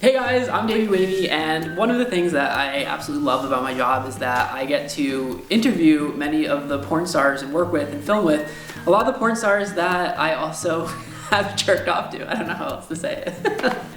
Hey guys, I'm Davey Wavy, and one of the things that I absolutely love about my job is that I get to interview many of the porn stars and work with and film with a lot of the porn stars that I also have jerked off to. I don't know how else to say it.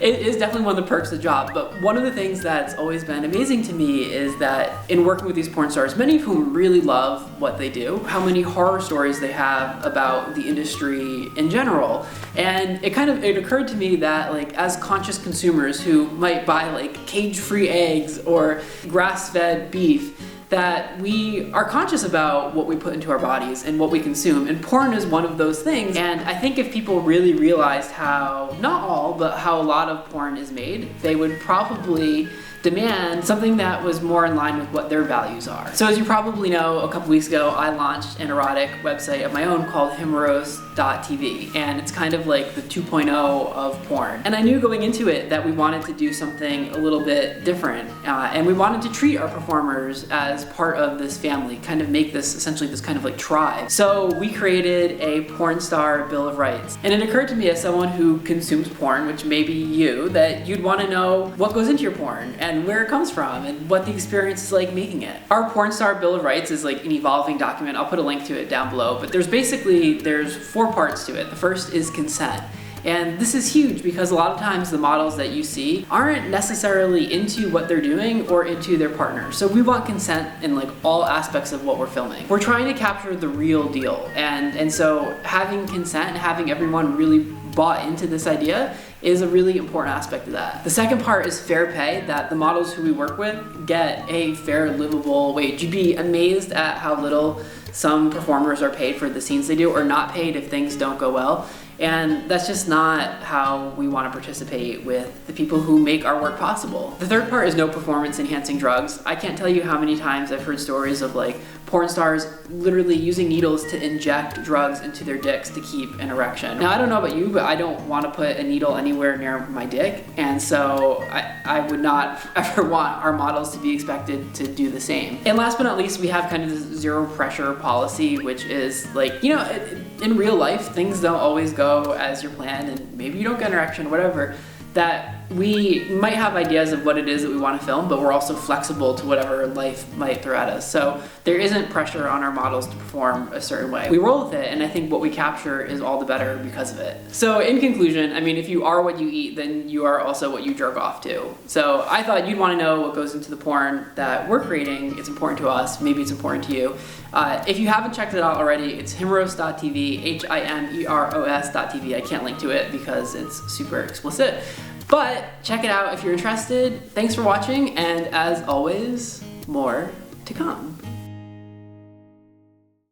It is definitely one of the perks of the job, but one of the things that's always been amazing to me is that in working with these porn stars, many of whom really love what they do, how many horror stories they have about the industry in general. And it occurred to me that like as conscious consumers who might buy like cage-free eggs or grass-fed beef, that we are conscious about what we put into our bodies and what we consume, and porn is one of those things. And I think if people really realized how, not all, but how a lot of porn is made, they would probably demand something that was more in line with what their values are. So as you probably know, a couple weeks ago I launched an erotic website of my own called Himeros.tv, and it's kind of like the 2.0 of porn. And I knew going into it that we wanted to do something a little bit different, and we wanted to treat our performers as part of this family, kind of make this essentially this kind of like tribe. So we created a porn star bill of rights. And it occurred to me as someone who consumes porn, which may be you, that you'd want to know what goes into your porn and where it comes from and what the experience is like making it. Our porn star bill of rights is like an evolving document. I'll put a link to it down below, but there's 4 parts to it. The first is consent. And this is huge because a lot of times the models that you see aren't necessarily into what they're doing or into their partner. So we want consent in like all aspects of what we're filming. We're trying to capture the real deal. And so having consent and having everyone really bought into this idea is a really important aspect of that. The second part is fair pay, that the models who we work with get a fair, livable wage. You'd be amazed at how little some performers are paid for the scenes they do, or not paid if things don't go well. And that's just not how we want to participate with the people who make our work possible. The third part is no performance enhancing drugs. I can't tell you how many times I've heard stories of like porn stars literally using needles to inject drugs into their dicks to keep an erection. Now I don't know about you, but I don't want to put a needle anywhere near my dick, and so I would not ever want our models to be expected to do the same. And last but not least, we have kind of this zero pressure policy, which is like, you know, in real life, things don't always go as you're planned, and maybe you don't get an erection or whatever, that we might have ideas of what it is that we want to film, but we're also flexible to whatever life might throw at us. So there isn't pressure on our models to perform a certain way. We roll with it, and I think what we capture is all the better because of it. So in conclusion, I mean, if you are what you eat, then you are also what you jerk off to. So I thought you'd want to know what goes into the porn that we're creating. It's important to us, maybe it's important to you. If you haven't checked it out already, it's Himeros.tv, Himeros.tv. I can't link to it because it's super explicit. But check it out if you're interested. Thanks for watching, and as always, more to come.